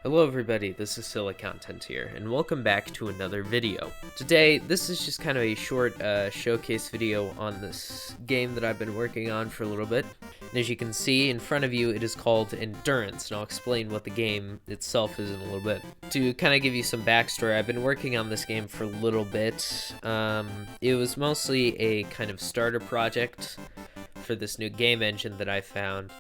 Hello everybody, this is Silicontent here, and welcome back to another video. Today, this is just kind of a short showcase video on this game that I've been working on for a little bit. And as you can see in front of you, it is called Endurance, and I'll explain what the game itself is in a little bit. To kind of give you some backstory, I've been working on this game for a little bit. It was mostly a kind of starter project for this new game engine that I found.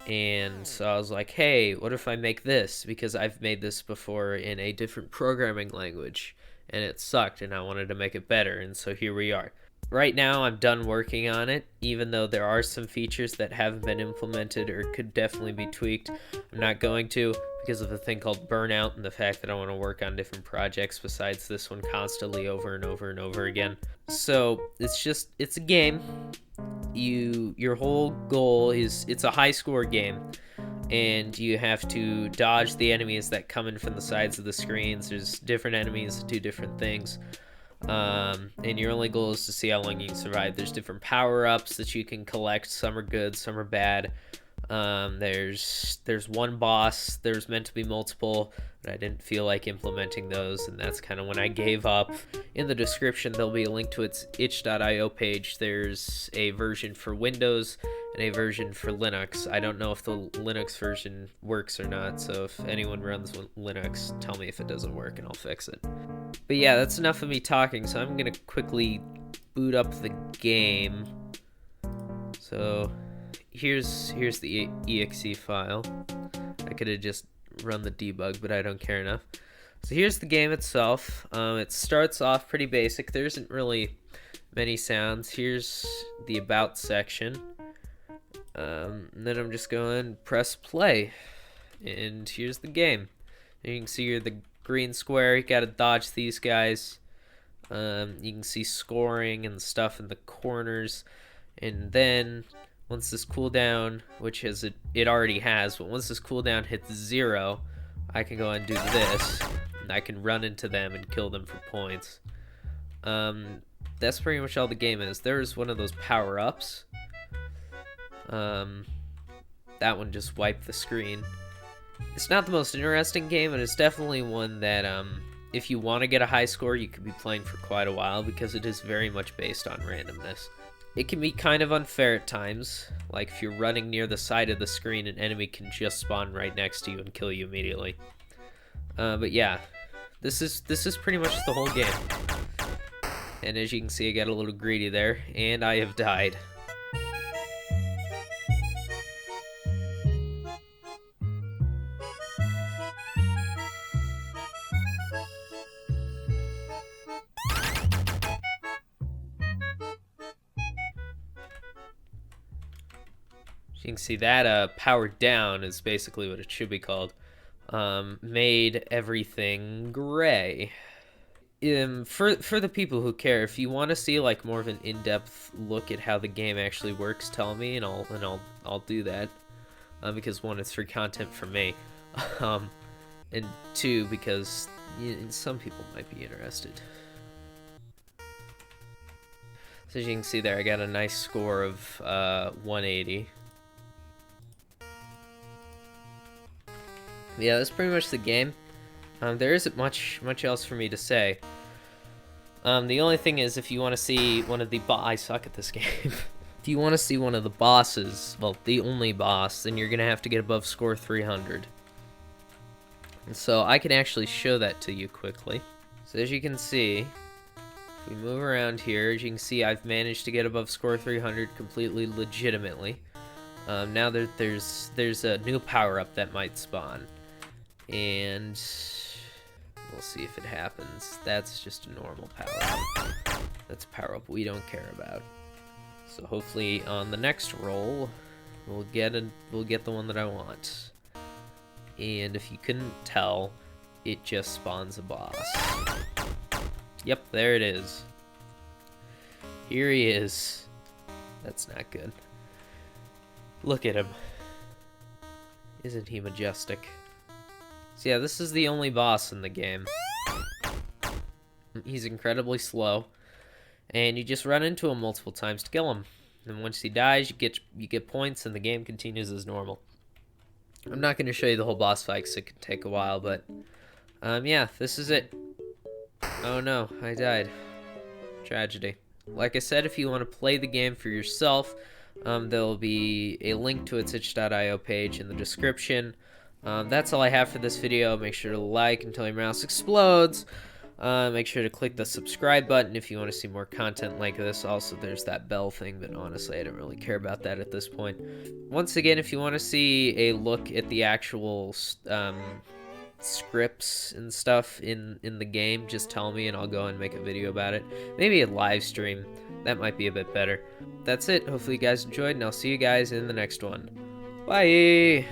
And so I was like, hey, what if I make this? Because I've made this before in a different programming language, and it sucked, and I wanted to make it better, and so here we are. Right now, I'm done working on it, even though there are some features that haven't been implemented or could definitely be tweaked. I'm not going to, because of a thing called burnout and the fact that I want to work on different projects besides this one constantly over and over and over again. So, it's a game. Your whole goal is, it's a high score game, and you have to dodge the enemies that come in from the sides of the screens. There's different enemies that do different things, and your only goal is to see how long you can survive. There's different power-ups that you can collect. Some are good, some are bad. There's one boss. There's meant to be multiple, but I didn't feel like implementing those, and that's kind of when I gave up. In the description, there'll be a link to its itch.io page. There's a version for Windows and a version for Linux. I don't know if the Linux version works or not, so if anyone runs Linux, tell me if it doesn't work and I'll fix it. But yeah, that's enough of me talking, so I'm gonna quickly boot up the game. So here's the exe file. I could have just run the debug, but I don't care enough. So here's the game itself. It starts off pretty basic. There isn't really many sounds. Here's the about section. And then I'm just going to press play. And here's the game. And you can see you're the green square. You gotta dodge these guys. You can see scoring and stuff in the corners. And then once this cooldown, which it already has, but once this cooldown hits 0, I can go and do this, and I can run into them and kill them for points. That's pretty much all the game is. There's one of those power-ups. That one just wiped the screen. It's not the most interesting game, but it's definitely one that, if you want to get a high score, you could be playing for quite a while, because it is very much based on randomness. It can be kind of unfair at times, like if you're running near the side of the screen, an enemy can just spawn right next to you and kill you immediately. But yeah, this is pretty much the whole game. And as you can see, I got a little greedy there, and I have died. You can see that powered down is basically what it should be called. Made everything gray. For the people who care, if you want to see like more of an in-depth look at how the game actually works, tell me, and I'll do that. Because one, it's free content for me, and two, because some people might be interested. So as you can see there, I got a nice score of 180. Yeah, that's pretty much the game. There isn't much else for me to say. The only thing is, if you want to see one of the I suck at this game. If you want to see one of the bosses, well, the only boss, then you're gonna have to get above score 300. And so I can actually show that to you quickly. So as you can see, if we move around here, as you can see, I've managed to get above score 300 completely legitimately. Now there's a new power-up that might spawn. And we'll see if it happens. That's just a normal power-up. That's a power-up we don't care about. So hopefully on the next roll, we'll get the one that I want. And if you couldn't tell, it just spawns a boss. Yep, there it is. Here he is. That's not good. Look at him. Isn't he majestic? So yeah, this is the only boss in the game. He's incredibly slow, and you just run into him multiple times to kill him. And once he dies, you get points, and the game continues as normal. I'm not going to show you the whole boss fight because it could take a while, but yeah, this is it. Oh no, I died. Tragedy. Like I said, if you want to play the game for yourself, there'll be a link to its itch.io page in the description. That's all I have for this video. Make sure to like until your mouse explodes. Make sure to click the subscribe button if you want to see more content like this. Also, there's that bell thing, but honestly, I don't really care about that at this point. Once again, if you want to see a look at the actual scripts and stuff in the game, just tell me and I'll go and make a video about it. Maybe a live stream. That might be a bit better. That's it. Hopefully you guys enjoyed, and I'll see you guys in the next one. Bye!